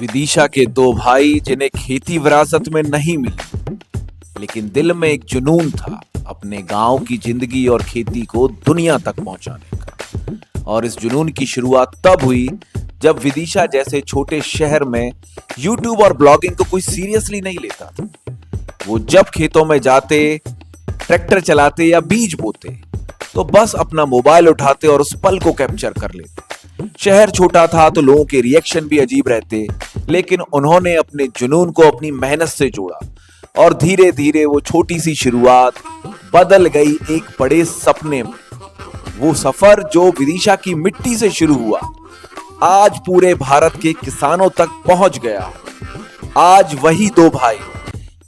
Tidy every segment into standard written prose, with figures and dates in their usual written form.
विदिशा के दो भाई जिन्हें खेती विरासत में नहीं मिली, लेकिन दिल में एक जुनून था अपने गांव की जिंदगी और खेती को दुनिया तक पहुंचाने का। और इस जुनून की शुरुआत तब हुई जब विदिशा जैसे छोटे शहर में यूट्यूब और ब्लॉगिंग को कोई सीरियसली नहीं लेता था। वो जब खेतों में जाते, ट्रैक्टर चलाते या बीज बोते, तो बस अपना मोबाइल उठाते और उस पल को कैप्चर कर लेते। शहर छोटा था तो लोगों के रिएक्शन भी अजीब रहते, लेकिन उन्होंने अपने जुनून को अपनी मेहनत से जोड़ा और धीरे धीरे वो छोटी सी शुरुआत बदल गई एक बड़े सपने में। वो सफर जो विदिशा की मिट्टी से शुरू हुआ, आज पूरे भारत के किसानों तक पहुंच गया। आज वही दो भाई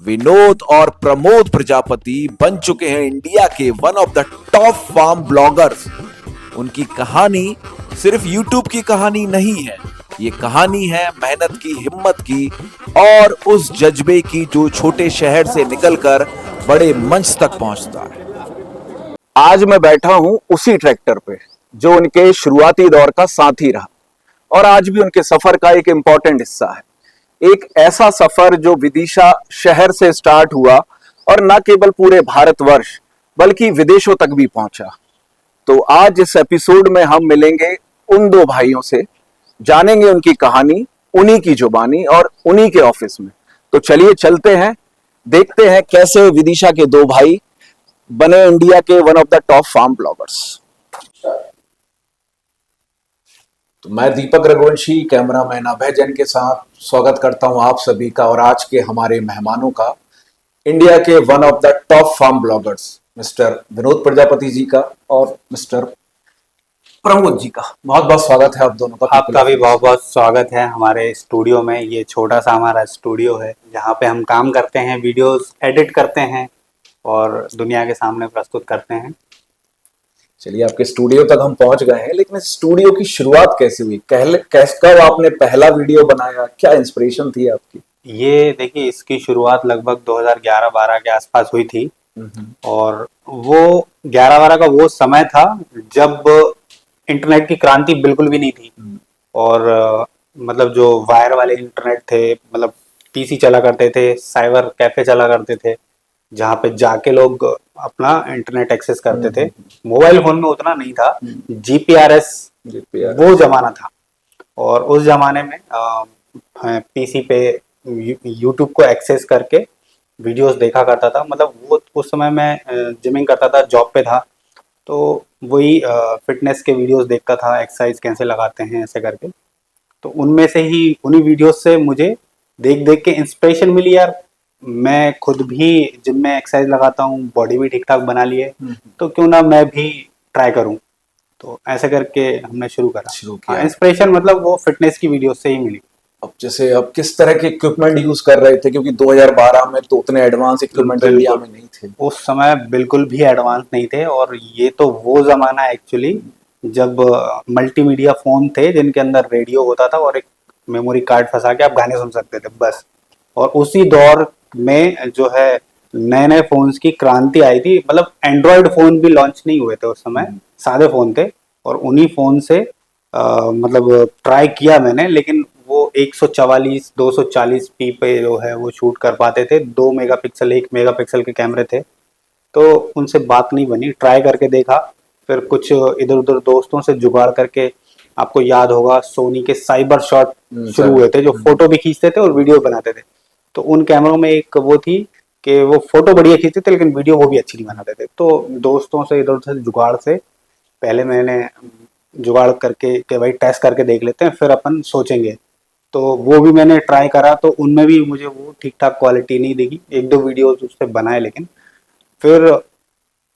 विनोद और प्रमोद प्रजापति बन चुके हैं इंडिया के one of the top farm bloggers. उनकी कहानी सिर्फ यूट्यूब की कहानी नहीं है, ये कहानी है मेहनत की, हिम्मत की और उस जज्बे की जो छोटे शहर से निकलकर बड़े मंच तक पहुंचता है। आज मैं बैठा हूं उसी ट्रैक्टर पे जो उनके शुरुआती दौर का साथी रहा और आज भी उनके सफर का एक इंपॉर्टेंट हिस्सा है। एक ऐसा सफर जो विदिशा शहर से स्टार्ट हुआ और न केवल पूरे भारतवर्ष बल्कि विदेशों तक भी पहुंचा। तो आज इस एपिसोड में हम मिलेंगे उन दो भाइयों से, जानेंगे उनकी कहानी उन्हीं की जुबानी और उन्हीं के ऑफिस में। तो चलिए चलते हैं, देखते हैं कैसे विदिशा के दो भाई बने इंडिया के one of the top farm bloggers. तो मैं दीपक रघुवंशी कैमरामैन अभय जैन के साथ स्वागत करता हूं आप सभी का और आज के हमारे मेहमानों का, इंडिया के one of the top farm bloggers mister Vinod Prajapati ji का और मिस्टर प्रमोद जी का। बहुत बहुत स्वागत है आप दोनों का। आपका भी बहुत बहुत स्वागत है हमारे स्टूडियो में। ये छोटा सा हमारा स्टूडियो है जहाँ पे हम काम करते हैं, वीडियोस एडिट करते हैं और दुनिया के सामने प्रस्तुत करते हैं। चलिए, आपके स्टूडियो तक हम पहुंच गए हैं, लेकिन इस स्टूडियो की शुरुआत कैसे हुई? कब आपने पहला वीडियो बनाया? क्या इंस्पिरेशन थी आपकी? ये देखिए, इसकी शुरुआत लगभग 2011-12 के आसपास हुई थी और वो 11-12 का वो समय था जब इंटरनेट की क्रांति बिल्कुल भी नहीं थी और मतलब जो वायर वाले इंटरनेट थे, मतलब पीसी चला करते थे, साइबर कैफे चला करते थे जहाँ पे जाके लोग अपना इंटरनेट एक्सेस करते थे। मोबाइल फोन में उतना नहीं था, जीपीआरएस वो जमाना था और उस जमाने में पीसी पे यूट्यूब को एक्सेस करके वीडियोस देखा करता था। मतलब वो उस समय मैं जिमिंग करता था, जॉब पे था, तो वही फिटनेस के वीडियोस देखता था, एक्सरसाइज कैसे लगाते हैं ऐसे करके। तो उनमें से ही, उन्हीं वीडियोस से मुझे देख देख के इंस्पिरेशन मिली। यार मैं खुद भी जिम में एक्सरसाइज लगाता हूँ, बॉडी भी ठीक ठाक बना ली है, तो क्यों ना मैं भी ट्राई करूँ। तो ऐसे करके हमने शुरू किया। इंस्पिरेशन मतलब वो फिटनेस की वीडियोस से ही मिली। अब जैसे अब किस तरह के इक्विपमेंट यूज कर रहे थे, क्योंकि 2012 में तो उतने एडवांस इक्विपमेंट इंडिया में नहीं थे। उस समय बिल्कुल भी एडवांस नहीं थे और ये तो वो जमाना एक्चुअली जब मल्टीमीडिया फोन थे जिनके अंदर रेडियो होता था और एक मेमोरी कार्ड फंसा के आप गाने सुन सकते थे बस। और उसी दौर में जो है नए नए फोन्स की क्रांति आई थी। मतलब एंड्रॉयड फोन भी लॉन्च नहीं हुए थे उस समय, सादे फोन थे और उन्हीं फोन से मतलब ट्राई किया मैंने, लेकिन वो 144 240 पी पे जो है वो शूट कर पाते थे। 2 मेगापिक्सल 1 मेगापिक्सल के कैमरे थे, तो उनसे बात नहीं बनी। ट्राई करके देखा, फिर कुछ इधर उधर दोस्तों से जुगाड़ करके, आपको याद होगा सोनी के साइबर शॉट शुरू हुए थे जो फोटो भी खींचते थे और वीडियो बनाते थे। तो उन कैमरों में एक वो थी कि वो फोटो बढ़िया खींचते थे लेकिन वीडियो वो भी अच्छी नहीं बनाते थे। तो दोस्तों से इधर उधर जुगाड़ से पहले मैंने जुगाड़ करके कि भाई टेस्ट करके देख लेते हैं, फिर अपन सोचेंगे। तो वो भी मैंने ट्राई करा, तो उनमें भी मुझे वो ठीक ठाक क्वालिटी नहीं दिखी। 1-2 वीडियोस उससे बनाए, लेकिन फिर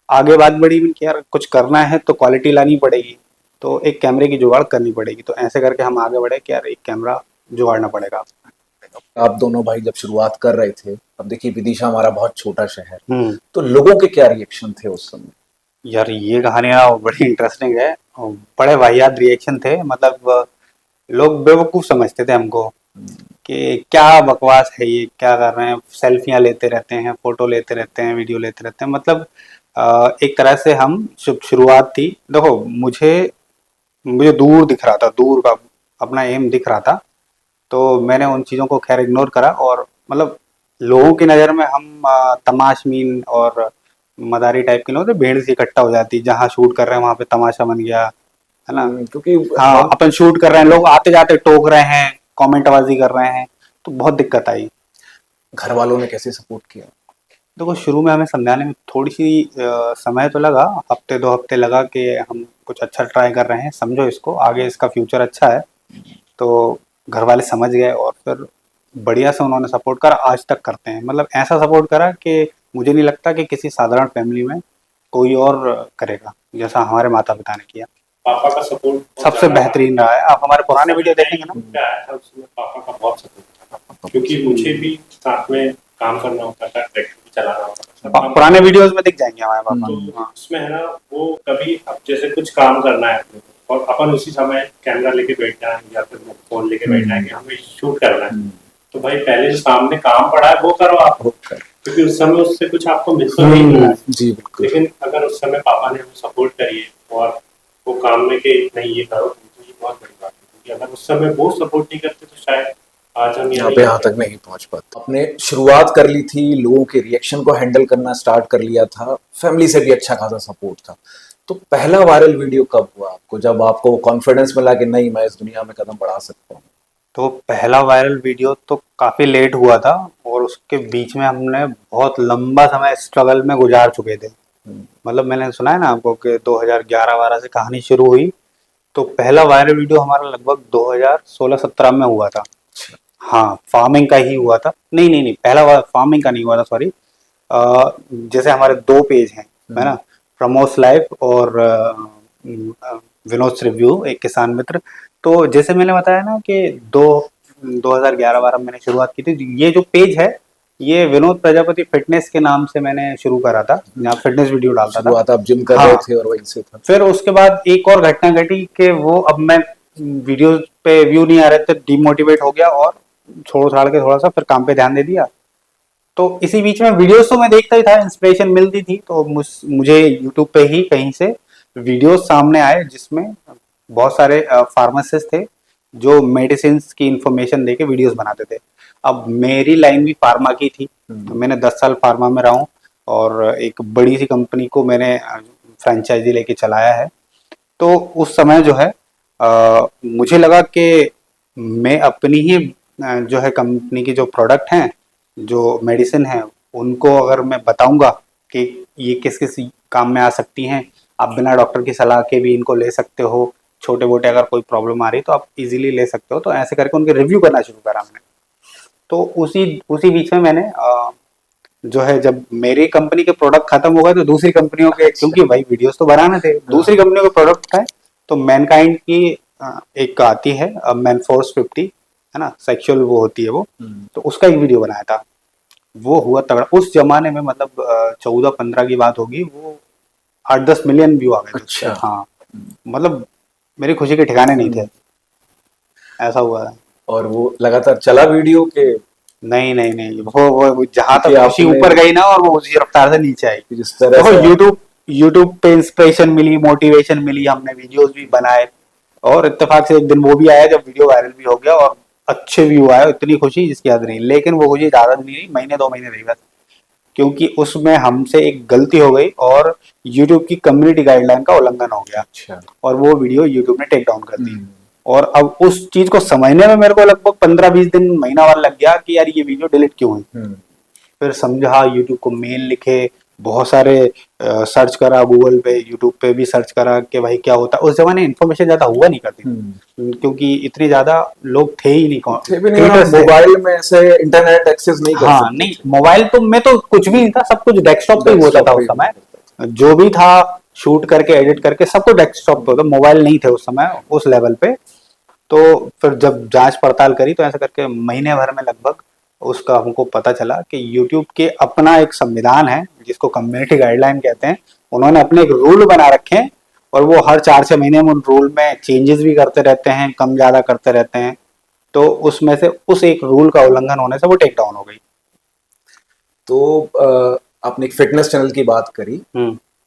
आगे बात बढ़ी कि यार कुछ करना है तो क्वालिटी लानी पड़ेगी, तो एक कैमरे की जुगाड़ करनी पड़ेगी। तो ऐसे करके हम आगे बढ़े कि यार एक कैमरा जुगाड़ना पड़ेगा। आप दोनों भाई जब शुरुआत कर रहे थे, अब देखिए विदिशा हमारा बहुत छोटा शहर, तो लोगों के क्या रिएक्शन थे उस समय? यार ये कहानियां बड़ी इंटरेस्टिंग है, बड़े वाहियात रिएक्शन थे। मतलब लोग बेवकूफ समझते थे हमको कि क्या बकवास है ये, क्या कर रहे हैं, सेल्फियां लेते रहते हैं, फोटो लेते रहते हैं, वीडियो लेते रहते हैं। मतलब एक तरह से हम शुरुआत थी। देखो मुझे दूर दिख रहा था, दूर का अपना एम दिख रहा था तो मैंने उन चीज़ों को खैर इग्नोर करा, और मतलब लोगों की नज़र में हम तमाशमीन और मदारी टाइप के लोग थे, भीड़ से इकट्ठा हो जाती, जहाँ शूट कर रहे हैं वहाँ पे तमाशा बन गया, है ना। क्योंकि हाँ, हम अपन शूट कर रहे हैं, लोग आते जाते टोक रहे हैं, कमेंटबाजी कर रहे हैं, तो बहुत दिक्कत आई। घर वालों ने कैसे सपोर्ट किया? देखो, शुरू में हमें समझाने में थोड़ी सी समय तो लगा, हफ्ते 2 हफ्ते लगा कि हम कुछ अच्छा ट्राई कर रहे हैं, समझो इसको, आगे इसका फ्यूचर अच्छा है। तो घर वाले समझ गए और फिर बढ़िया से उन्होंने सपोर्ट करा, आज तक करते हैं। मतलब ऐसा सपोर्ट करा कि मुझे नहीं लगता कि किसी साधारण फैमिली में कोई और करेगा जैसा हमारे माता पिता ने किया। पापा का सपोर्ट सबसे बेहतरीन रहा है। आप हमारे पुराने वीडियो देखेंगे ना, क्या आया था उसमें पापा का बहुत सपोर्ट था, क्योंकि मुझे भी साथ में काम करना होता था, ट्रैक्टर भी चलाना होता था, सब काम पुराने वीडियोस में दिख जाएंगे हमारे पापा। तो उसमें है ना, वो कभी अब जैसे कुछ काम करना है अपने को, और अपन उसी समय कैमरा लेके बैठना है या फिर फोन लेके बैठना है कि हमें शूट करना है, तो भाई पहले जो सामने काम पड़ा है वो करो आप, क्योंकि उस समय उससे कुछ आपको मिल तो नहीं रहा है। जी बिल्कुल। लेकिन अगर उस समय पापा ने हमें सपोर्ट करी है और वो काम में कि नहीं ये करो, तो ये बहुत बड़ी बात है, क्योंकि अगर उस समय वो सपोर्ट नहीं करते तो शायद आज हम यहाँ पे यहाँ तक नहीं पहुंच पाते। आपने शुरुआत कर ली थी, लोगों के रिएक्शन को हैंडल करना स्टार्ट कर लिया था, फैमिली से भी अच्छा खासा सपोर्ट था। तो पहला वायरल वीडियो कब हुआ आपको, जब आपको कॉन्फिडेंस मिला कि नहीं मैं इस दुनिया में कदम बढ़ा सकता हूँ? तो पहला वायरल वीडियो तो काफी लेट हुआ था, और उसके बीच में हमने बहुत लंबा समय स्ट्रगल में गुजार चुके थे। मतलब मैंने सुना है ना आपको कि 2011-12 से कहानी शुरू हुई, तो पहला वायरल वीडियो हमारा लगभग 2016-17 में हुआ था। हाँ, फार्मिंग का ही हुआ था। नहीं नहीं नहीं, पहला फार्मिंग का नहीं हुआ था, सॉरी। जैसे हमारे 2 पेज हैं, है ना, प्रमोस लाइफ और विनोद रिव्यू, एक किसान मित्र। तो जैसे मैंने बताया ना कि 2011-12 में मैंने शुरुआत की थी। ये जो पेज है, ये विनोद प्रजापति फिटनेस के नाम से मैंने शुरू करा था, जहाँ फिटनेस वीडियो डालता था। शुरुआत आप जिम कर रहे थे और वहीं से था। फिर उसके बाद एक और घटना घटी कि वो, अब मैं वीडियो पे व्यू नहीं आ रहे थे, डिमोटिवेट हो गया और छोड़ छाड़ के थोड़ा सा फिर काम पे ध्यान दे दिया। तो इसी बीच में वीडियोस तो मैं देखता ही था, इंस्पिरेशन मिलती थी, तो मुझे यूट्यूब पे ही कहीं से वीडियोस सामने आए जिसमें बहुत सारे फार्मासिस्ट थे जो मेडिसिन की इंफॉर्मेशन देके वीडियोस बनाते थे। अब मेरी लाइन भी फार्मा की थी, तो मैंने 10 साल फार्मा में रहा हूँ, और एक बड़ी सी कंपनी को मैंने फ्रेंचाइजी लेके चलाया है। तो उस समय जो है मुझे लगा कि मैं अपनी ही जो है कंपनी की जो प्रोडक्ट हैं, जो मेडिसिन है, उनको अगर मैं बताऊंगा कि ये किस किस काम में आ सकती हैं, आप बिना डॉक्टर की सलाह के भी इनको ले सकते हो, छोटे मोटे अगर कोई प्रॉब्लम आ रही तो आप इजीली ले सकते हो, तो ऐसे करके उनके रिव्यू करना शुरू करा हमने। तो उसी उसी बीच में मैंने जो है, जब मेरी कंपनी के प्रोडक्ट खत्म हो गए तो दूसरी कंपनियों के, क्योंकि भाई वीडियोस तो बनाने थे, दूसरी कंपनियों के प्रोडक्ट थे, तो मैनकाइंड की एक आती है मैनफोर्स 50, है ना, सेक्सुअल वो होती है वो, तो उसका एक वीडियो बनाया था। वो हुआ तगड़ा उस जमाने में, मतलब 14-15 की बात होगी, वो 8-10 मिलियन व्यू आ गए थे उसके। अच्छा। हाँ, मतलब मेरी खुशी के ठिकाने नहीं थे, ऐसा हुआ है। और वो लगातार चला वीडियो के? नहीं नहीं नहीं, वो जहां तक क्योंकि खुशी आपने- ऊपर गई ना, और वो उसी रफ्तार से नीचे आई। जिस तरह देखो, से यूट्यूब पे इंस्पिरेशन मिली, मोटिवेशन मिली, हमने वीडियोस भी बनाए, और इत्तेफाक से एक दिन वो भी आया जब वीडियो वायरल भी हो गया और अच्छे व्यू आए, इतनी खुशी जिसकी याद नहीं। लेकिन वो खुशी ज्यादा नहीं रही, महीने 2 महीने रही बस, क्योंकि उसमें हमसे एक गलती हो गई और यूट्यूब की कम्युनिटी गाइडलाइन का उल्लंघन हो गया, अच्छा। और वो वीडियो यूट्यूब ने टेक डाउन कर दी। और अब उस चीज को समझने में मेरे को लगभग 15-20 दिन, महीना भर लग गया कि यार ये वीडियो डिलीट क्यों हुई। फिर समझा, यूट्यूब को मेल लिखे, बहुत सारे सर्च करा, गूगल पे, यूट्यूब पे भी सर्च करा कि भाई क्या होता। उस जमाने इन्फॉर्मेशन ज्यादा हुआ नहीं करती, क्योंकि इतने ज्यादा लोग थे ही नहीं, थे भी नहीं, और मोबाइल में ऐसे इंटरनेट एक्सेस नहीं कर हाँ सकते नहीं, थे। मोबाइल तो में तो कुछ भी नहीं था, सब कुछ डेस्कटॉप पे ही होता था उस समय। जो भी था शूट करके, एडिट करके, सब कुछ डेस्कटॉप पे होता, मोबाइल नहीं थे उस समय उस लेवल पे। तो फिर जब जांच पड़ताल करी तो ऐसा करके महीने भर में लगभग उसका हमको पता चला कि YouTube के अपना एक संविधान है जिसको कम्युनिटी गाइडलाइन कहते हैं। उन्होंने अपने एक रूल बना रखे हैं, और वो हर 4-6 महीने में उन रूल में चेंजेस भी करते रहते हैं, कम ज्यादा करते रहते हैं। तो उसमें से उस एक रूल का उल्लंघन होने से वो टेक डाउन हो गई। तो आपने एक फिटनेस चैनल की बात करी,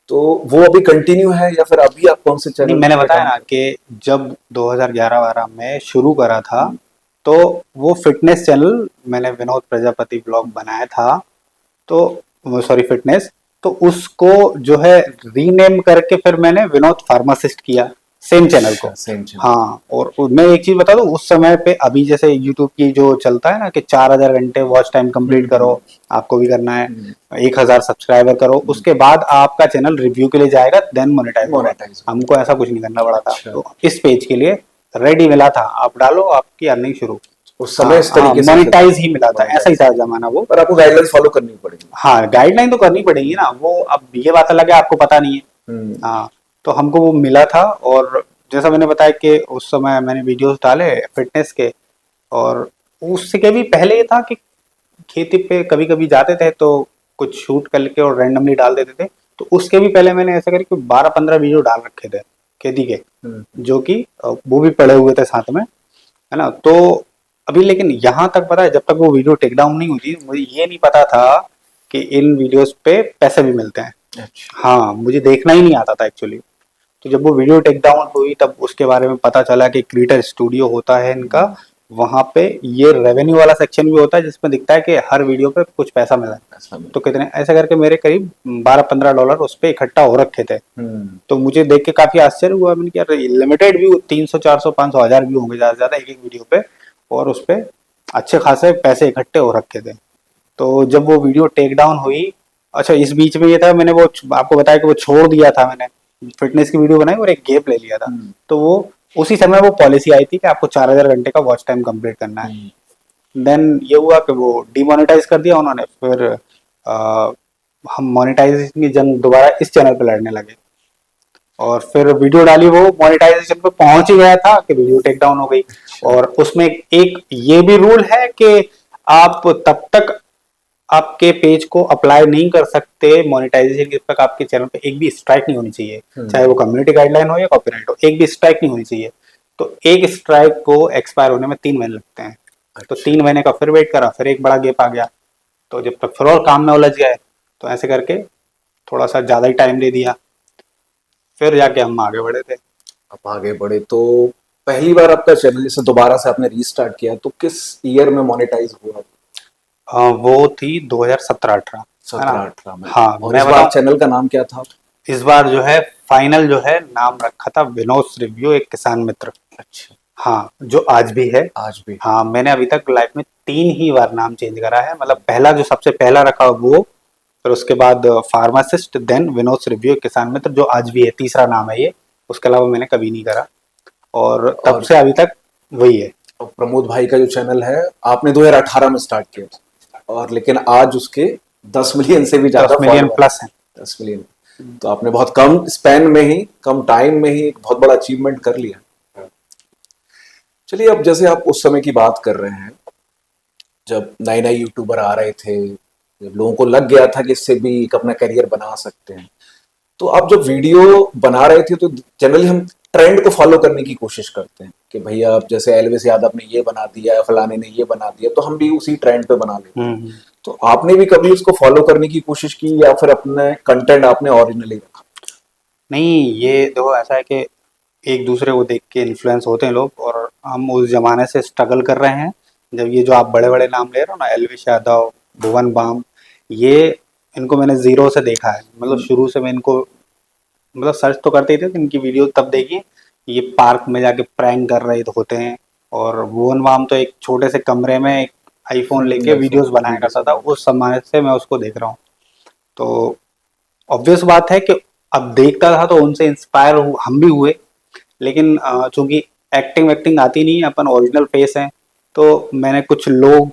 तो वो अभी कंटिन्यू है या फिर अभी आप कौन से चैनल? नहीं, मैंने बताया ना कि जब 2011-12 में शुरू करा था, तो वो फिटनेस चैनल मैंने विनोद प्रजापति ब्लॉग बनाया था, तो सॉरी फिटनेस, तो उसको जो है रीनेम करके फिर मैंने विनोद फार्मासिस्ट किया, सेम चैनल को। Same channel. हाँ, और मैं एक चीज बता दूं, उस समय पे अभी जैसे यूट्यूब की जो चलता है ना कि 4000 घंटे वॉच टाइम कंप्लीट करो, आपको भी करना है, 1000 सब्सक्राइबर करो, उसके बाद आपका चैनल रिव्यू के लिए जाएगा, देन मोनेटाइज। हमको ऐसा कुछ नहीं करना पड़ा था। अच्छा। तो इस पेज के लिए रेडी मिला था, आप डालो आपकी अर्निंग शुरू। उस समय इस तरीके से मोनेटाइज ही मिला था, ऐसा ही था जमाना वो। पर आपको गाइडलाइंस फॉलो करनी पड़ेगी। हाँ, गाइडलाइन तो करनी पड़ेगी ना, वो अब ये बात अलग है आपको पता नहीं है। हाँ, तो हमको वो मिला था, और जैसा मैंने बताया कि उस समय मैंने वीडियोस डाले फिटनेस के, और उसके भी पहले ये था कि खेती पे कभी कभी जाते थे तो कुछ शूट करके और रैंडमली डाल देते थे। तो उसके भी पहले मैंने ऐसा करके 12-15 वीडियो डाल रखे थे खेती के, जो कि वो भी पड़े हुए थे साथ में, है ना। तो अभी लेकिन यहाँ तक पता है, जब तक वो वीडियो टेक डाउन नहीं हुई मुझे ये नहीं पता था कि इन वीडियोस पे पैसे भी मिलते हैं। अच्छा। हाँ, मुझे देखना ही नहीं आता था एक्चुअली। तो जब वो वीडियो टेक डाउन हुई तब उसके बारे में पता चला कि क्रिएटर स्टूडियो होता है इनका, वहां पे ये रेवेन्यू वाला सेक्शन भी होता है जिसमें दिखता है कि हर वीडियो पे कुछ पैसा मिला है। तो कितने ऐसा करके मेरे करीब $12-15 उस पे इकट्ठा हो रखे थे। तो मुझे देख के काफी आश्चर्य हुआ, मैंने कहा लिमिटेड व्यू 300, 400, 500, 1000 व्यू होंगे ज्यादा से ज्यादा एक एक वीडियो पे, और उस पे अच्छे खासे पैसे इकट्ठे हो रखे थे। तो जब वो वीडियो टेक डाउन हुई, अच्छा इस बीच में ये था, मैंने वो आपको बताया कि वो छोड़ दिया था, मैंने फिटनेस की वीडियो बनाई और एक गैप ले लिया था। तो वो उसी समय वो पॉलिसी आई थी कि आपको 4000 घंटे का वॉच टाइम कंप्लीट करना है। देन ये हुआ कि वो डिमोनेटाइज कर दिया उन्होंने, फिर हम मोनेटाइजेशन की जंग दोबारा इस चैनल पे लड़ने लगे, और फिर वीडियो डाली, वो मोनेटाइजेशन पे पहुंच ही गया था कि वीडियो टेक डाउन हो गई। और उसमें एक ये भी रूल है कि आप तब तक आपके पेज को अप्लाई नहीं कर सकते मोनेटाइजेशन के, तक आपके चैनल पे एक भी स्ट्राइक नहीं होनी चाहिए, चाहे वो कम्युनिटी गाइडलाइन हो या कॉपीराइट हो, एक भी स्ट्राइक नहीं होनी चाहिए। तो एक स्ट्राइक को एक्सपायर होने में 3 महीने लगते हैं। तो 3 महीने का फिर वेट करा, फिर एक बड़ा गैप आ गया। तो जब तक फिर और काम में उलझ गए, तो ऐसे करके थोड़ा सा ज्यादा ही टाइम दे दिया, फिर जाके हम आगे बढ़े थे। आप आगे बढ़े तो पहली बार आपका चैनल जैसे दोबारा से आपने रीस्टार्ट किया तो किस ईयर में मोनेटाइज हुआ? वो थी 2017-18। 17-18 में। हाँ, और मैं इस बार चैनल का नाम क्या था? इस बार जो है फाइनल जो है नाम रखा था विनोद रिव्यू एक किसान मित्र। अच्छा। हाँ, जो आज भी है। आज भी? हाँ, मैंने अभी तक लाइफ में 3 ही बार नाम चेंज करा है। मतलब पहला जो सबसे पहला रखा वो, फिर उसके बाद फार्मासिस्ट, देन विनोद रिव्यू एक किसान मित्र, जो आज भी है, तीसरा नाम है ये। उसके अलावा मैंने कभी नहीं करा, और तब से अभी तक वही है। और प्रमोद भाई का जो चैनल है आपने 2018 में स्टार्ट किया, और लेकिन आज उसके 10 मिलियन से भी ज्यादा 10 मिलियन प्लस है। 10 मिलियन। तो आपने बहुत कम स्पैन में ही, कम टाइम में ही एक बहुत बड़ा अचीवमेंट कर लिया। चलिए, अब जैसे आप उस समय की बात कर रहे हैं जब नए नए यूट्यूबर आ रहे थे, जब लोगों को लग गया था कि इससे भी एक अपना करियर बना सकते हैं, तो आप जब वीडियो बना रहे थे तो जनरली हम ट्रेंड को फॉलो करने की कोशिश करते हैं कि भैया अब जैसे एलविस यादव ने ये बना दिया, फलाने ने ये बना दिया, तो हम भी उसी ट्रेंड पे बना लेते हैं। तो आपने भी कभी उसको फॉलो करने की कोशिश की, या फिर अपने कंटेंट आपने ओरिजिनली रखा? नहीं, ये देखो ऐसा है कि एक दूसरे को देख के इन्फ्लुएंस होते हैं लोग, और हम उस जमाने से स्ट्रगल कर रहे हैं जब ये जो आप बड़े बड़े नाम ले रहे हो ना, एलविस यादव, भुवन बाम, ये इनको मैंने जीरो से देखा है। मतलब शुरू से मैं इनको मतलब सर्च तो करते ही थे, इनकी वीडियो तब देखी, ये पार्क में जाके प्रैंक कर रहे होते हैं। और भुवन बाम तो एक छोटे से कमरे में एक आईफोन लेके वीडियोस बनाया करता था, उस समय से मैं उसको देख रहा हूँ। तो ऑब्वियस बात है कि अब देखता था तो उनसे इंस्पायर हम भी हुए, लेकिन चूंकि एक्टिंग आती नहीं है, अपन ओरिजिनल फेस हैं, तो मैंने कुछ लोग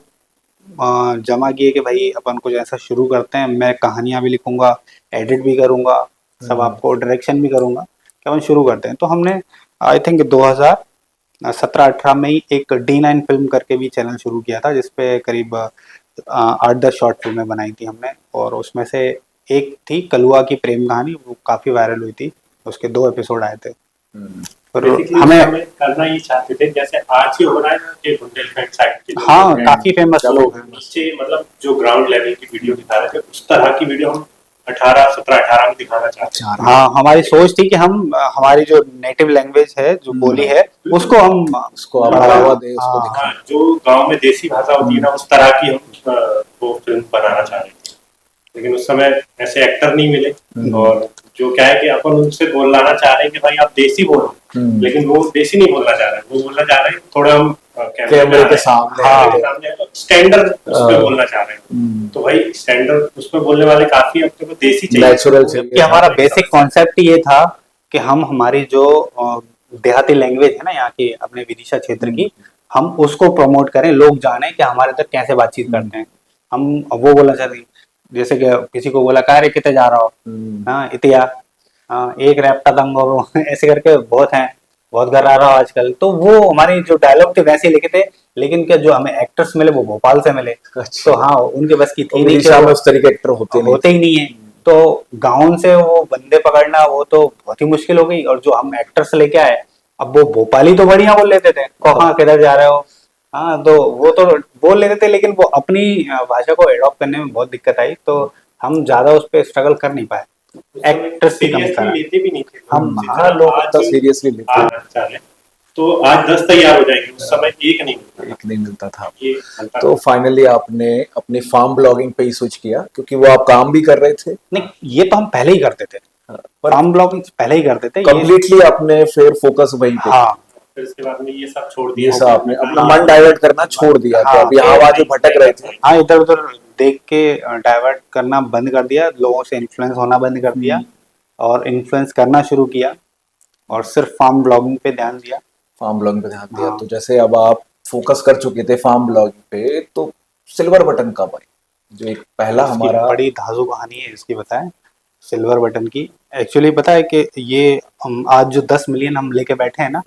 जमा किए कि भाई अपन कुछ ऐसा शुरू करते हैं, मैं कहानियां भी लिखूंगा, एडिट भी करूंगा, सब आपको डायरेक्शन भी करूंगा, कि अपन शुरू करते हैं। तो हमने आई थिंक 2017-18 में ही एक D9 फिल्म करके भी चैनल शुरू किया था, जिसपे करीब 8-10 शॉर्ट फिल्में बनाई थी हमने, और उसमें से एक थी कलुआ की प्रेम कहानी, वो काफी वायरल हुई थी, उसके 2 एपिसोड आए थे। हमें करना ही चाहते थे, जैसे आज ही हो रहा है ना कि बुंदेलखंड साइड के हाँ, काफी फेमस लोग हैं। नीचे मतलब जो ग्राउंड लेवल की वीडियो दिखा रहे थे, उस तरह की वीडियो हम 18 में दिखाना चाहते हैं। हाँ, हमारी सोच थी कि हम हमारी जो नेटिव लैंग्वेज है, जो बोली है, उसको हम उसको आप बढ़ावा दें, उसको हाँ, हाँ, जो गांव में देसी भाषा होती है ना, उस तरह की हम वो फिल्म बनाना चाह रहे थे, लेकिन उस समय ऐसे एक्टर नहीं मिले। और जो क्या है कि अपन उनसे बोलाना चाह रहे हैं कि भाई आप देसी बोलो, लेकिन वो देसी नहीं बोलना चाह रहे हैं, वो बोलना चाह रहे हैं थोड़ा हम कैमरे के सामने स्टैंडर्ड उसमें बोलना चाह रहे हैं। तो भाई स्टैंडर्ड उसमें बोलने वाले काफी अपने को देसी चाहिए, नेचुरल कि चाहिए। हमारा बेसिक कॉन्सेप्ट ये था कि हम हमारी जो देहाती लैंग्वेज है ना यहाँ की, अपने विदिशा क्षेत्र की, हम उसको प्रमोट करें, लोग जाने कि हमारे तक कैसे बातचीत करते हैं। हम वो बोलना चाहते हैं, जैसे कि किसी को बोला कह रे कितने जा रहा हो, हाँ इतिया, हाँ एक रैप्टा दंग ऐसे करके बहुत हैं, बहुत घर आ रहा हो आजकल। तो वो हमारी जो डायलॉग थे वैसे ही लिखे थे, लेकिन क्या जो हमें एक्टर्स मिले वो भोपाल से मिले। अच्छा। तो हाँ, उनके बस की थी नहीं, विदिशा में उस तरीके एक्टर होते ही नहीं है। तो गाउन से वो बंदे पकड़ना वो तो बहुत ही मुश्किल हो गई, और जो हम एक्टर्स लेके आए, अब वो भोपाली तो बढ़िया बोल लेते थे, कहाँ किधर जा रहे हो, हाँ तो वो तो बोल लेते थे, लेकिन वो अपनी भाषा को एडॉप्ट करने में बहुत दिक्कत आई, तो हम ज्यादा उस पर स्ट्रगल कर नहीं पाए। एक्टर्स की कमी सीरियसली लेते भी नहीं थे हम, हाँ, लोग इतना सीरियसली लेते हैं। तो आज 10 तैयार हो जाएंगे, उस समय एक नहीं मिलता था। एक नहीं मिलता था। ये बनता तो था। फाइनली आपने अपनी फार्म ब्लॉगिंग पे ही स्विच किया, क्योंकि वो आप काम भी कर रहे थे। नहीं, ये तो हम पहले ही करते थे, पर फार्म ब्लॉगिंग पहले ही करते थे। कंप्लीटली आपने फिर फोकस वहीं पे, हाँ, फिर इसके बाद में ये सब छोड़ ये दिया, सब आपने अपना मन डाइवर्ट करना छोड़ दिया। तो हाँ, अब यहाँ वहाँ जो भटक रहे थे, हाँ इधर उधर देख के डाइवर्ट करना बंद कर दिया, लोगों से इन्फ्लुएंस होना बंद कर दिया, और इन्फ्लुएंस करना शुरू किया, और सिर्फ फार्म ब्लॉगिंग पे ध्यान दिया। फार्म ब्लॉगिंग पे ध्यान दिया। हाँ। तो जैसे अब आप फोकस कर चुके थे फार्म ब्लॉगिंग पे, तो सिल्वर बटन कब आई, जो एक पहला इसकी हमारा बड़ी धांसू कहानी है इसकी, बताएं सिल्वर बटन की। एक्चुअली पता है कि ये हम आज जो 10 मिलियन हम लेके बैठे हैं ना,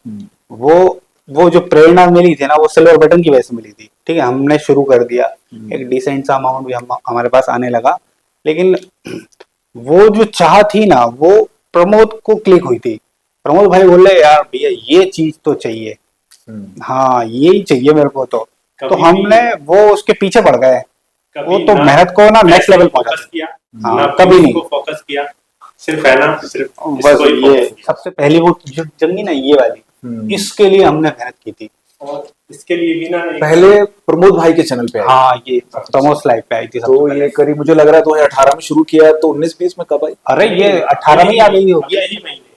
वो जो प्रेरणा मिली थी ना, वो सिल्वर बटन की वजह से मिली थी। ठीक है, हमने शुरू कर दिया, एक डिसेंट सा अमाउंट भी हमारे पास आने लगा, लेकिन वो जो चाह थी ना, वो प्रमोद को क्लिक हुई थी। प्रमोद भाई बोले यार भैया ये चीज तो चाहिए, हाँ यही चाहिए मेरे को। तो कभी हमने वो उसके पीछे पड़ गए, वो तो मेहनत को ना नेक्स्ट लेवल पहुंचा फोकस किया, हाँ, ना कभी नहीं। फोकस किया, सिर्फ है ना, सिर्फ बस इसको ही ये focus किया। सबसे पहली वो जो जंगी ना ये वाली, इसके लिए हमने मेहनत की थी। और इसके लिए भी ना पहले प्रमोद भाई के चैनल पे आई। हाँ, ये तमोस लाइव पे आई थी सबसे तो पहले। ये करीब मुझे लग रहा है 2018 में शुरू किया, तो 19-20 में कब आई? अरे ये 18 में ही आ गई होगी, यही महीने,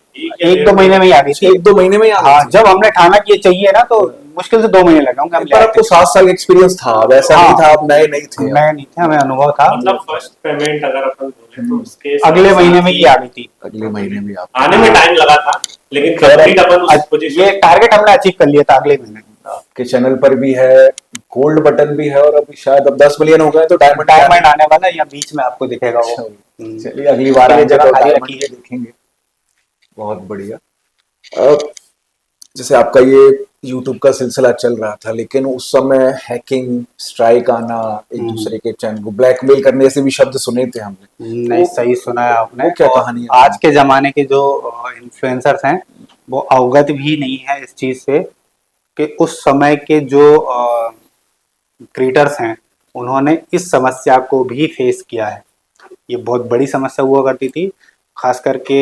एक दो महीने में ही आ गई थी। 1-2 महीने में ही आ गई हाँ, थी। जब हमने ठाना कि ये चाहिए ना, तो मुश्किल से 2 महीने लगे होंगे हम पर आपको 7 साल एक्सपीरियंस था, वैसा नहीं था आप नए नहीं थे। नए नहीं थे, हमें अनुभव था। मतलब फर्स्ट पेमेंट अगर अपन बोले तो उसके अगले महीने में ही आ गई थी। अगले महीने में आप आने में टाइम लगा था, लेकिन कंप्लीट अपन उस पोजीशन ये टारगेट हमने अचीव कर लिया था अगले महीने। आपके चैनल पर भी है, गोल्ड बटन भी है, और अभी शायद अब 10 मिलियन हो गए तो डायमंड आने वाला है, या बीच में आपको दिखेगा वो। चलिए अगली बार ये आएंगे जगह तो खाली डायमंड रखी के देखेंगे। बहुत बढ़िया। अब जैसे आपका ये YouTube का सिलसिला चल रहा था, लेकिन उस समय हैकिंग, स्ट्राइक आना, एक दूसरे के चैनल को ब्लैकमेल करने ऐसे भी शब्द सुने थे हमने। नहीं, सही सुना है आपने। वो क्या और कहानी है? आज के जमाने के जो इन्फ्लुएंसर्स हैं, वो अवगत भी नहीं है इस चीज से कि उस समय के जो क्रिएटर्स हैं, उन्होंने इस समस्या को भी फेस किया है। ये बहुत बड़ी समस्या हुआ करती थी, खास करके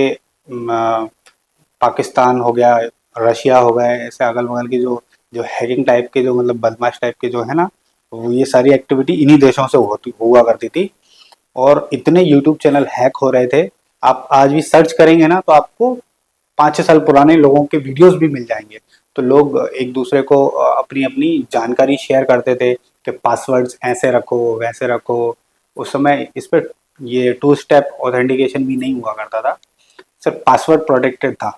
पाकिस्तान हो गया, रशिया हो गए, ऐसे अगल बगल की जो जो हैकिंग टाइप के, जो मतलब बदमाश टाइप के जो है ना, वो ये सारी एक्टिविटी इन्हीं देशों से हुआ करती थी। और इतने यूट्यूब चैनल हैक हो रहे थे, आप आज भी सर्च करेंगे ना तो आपको 5-6 साल पुराने लोगों के वीडियोस भी मिल जाएंगे। तो लोग एक दूसरे को अपनी अपनी जानकारी शेयर करते थे कि पासवर्ड्स ऐसे रखो, वैसे रखो। उस समय इस पर ये 2 स्टेप ऑथेंटिकेशन भी नहीं हुआ करता था, सिर्फ पासवर्ड प्रोटेक्टेड था।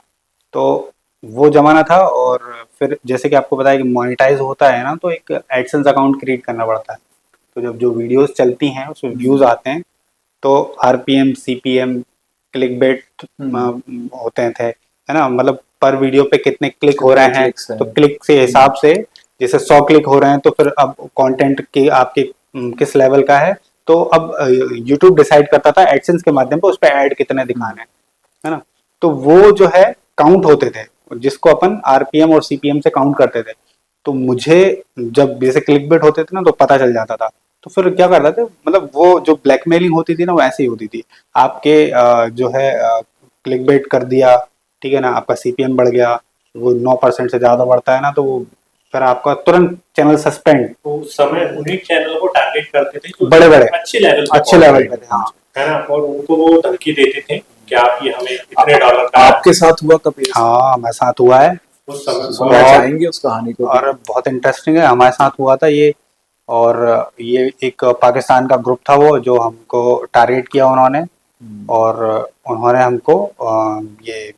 तो वो जमाना था। और फिर जैसे कि आपको पता है कि मोनेटाइज होता है ना, तो एक एडसेंस अकाउंट क्रिएट करना पड़ता है। तो जब जो वीडियोस चलती हैं उसमें व्यूज आते हैं, तो आरपीएम, सीपीएम, क्लिकबेट होते थे, है ना, मतलब पर वीडियो पे कितने क्लिक हो रहे हैं, तो क्लिक से हिसाब से, जैसे 100 क्लिक हो रहे हैं तो फिर अब कंटेंट के आपके किस लेवल का है, तो अब यूट्यूब डिसाइड करता था एडसेंस के माध्यम पे उस पर ऐड कितने दिखाने हैं, है ना। तो वो जो है काउंट होते थे, जिसको अपन आरपीएम और सीपीएम से काउंट करते थे। तो मुझे जब जैसे क्लिकबेट होते थे ना, तो पता चल जाता था। तो फिर क्या करते थे, मतलब वो जो ब्लैकमेलिंग होती थी ना वो ऐसे ही होती थी। आपके जो है क्लिक बेट कर दिया, ठीक है ना, आपका सीपीएम बढ़ गया, वो 9% से ज्यादा बढ़ता है ना, तो वो फिर आपका तुरंत चैनल सस्पेंड। तो उस समय उन्हीं चैनल को टारगेट करते थे जो बड़े बड़े अच्छे लेवल पे अच्छे पहुंच लेवल रहे पे थे, थे, हाँ। है ना, और उनको वो धमकी देते थे कि आप ये हमें इतने डॉलर का आपके साथ हुआ कभी ऐसा? हाँ हमारे साथ हुआ है। उस समय सुनना बहुत- चाहेंगे उस कहानी को भी? और बहुत इंटरेस्टिंग है, हमारे साथ हुआ था ये। और ये एक पाकिस्तान का ग्रुप था वो, जो हमको टारगेट किया उन्होंने। और उन्होंने हमको ये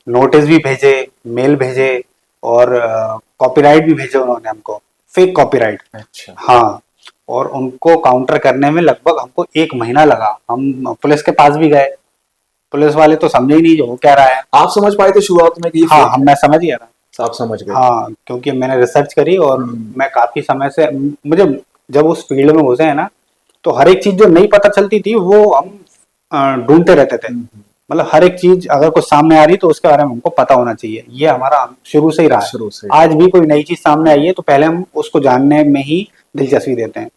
नोटिस भी भेजे, मेल भेजे, और कॉपीराइट भी भेजे उन्होंने हमको, फेक कॉपीराइट। अच्छा। हाँ, और उनको काउंटर करने में लगभग हमको 1 महीना लगा। हम पुलिस के पास भी गए, पुलिस वाले तो समझे ही नहीं जो वो कह रहा है। आप समझ पाए थे शुरुआत में कि ये हाँ fake हम है? मैं समझ गया था। आप समझ गए? हाँ, क्योंकि मैंने रिसर्च करी, और मैं काफी समय से, मुझे जब उस फील्ड में घुसे हैं ना, तो हर एक चीज जो नहीं पता चलती थी वो हम ढूंढते रहते थे। मतलब हर एक चीज अगर कुछ सामने आ रही तो उसके बारे में हमको पता होना चाहिए, ये हमारा शुरू से ही रहा है। शुरू से। आज भी कोई नई चीज सामने आई है तो पहले हम उसको जानने में ही दिलचस्पी देते हैं।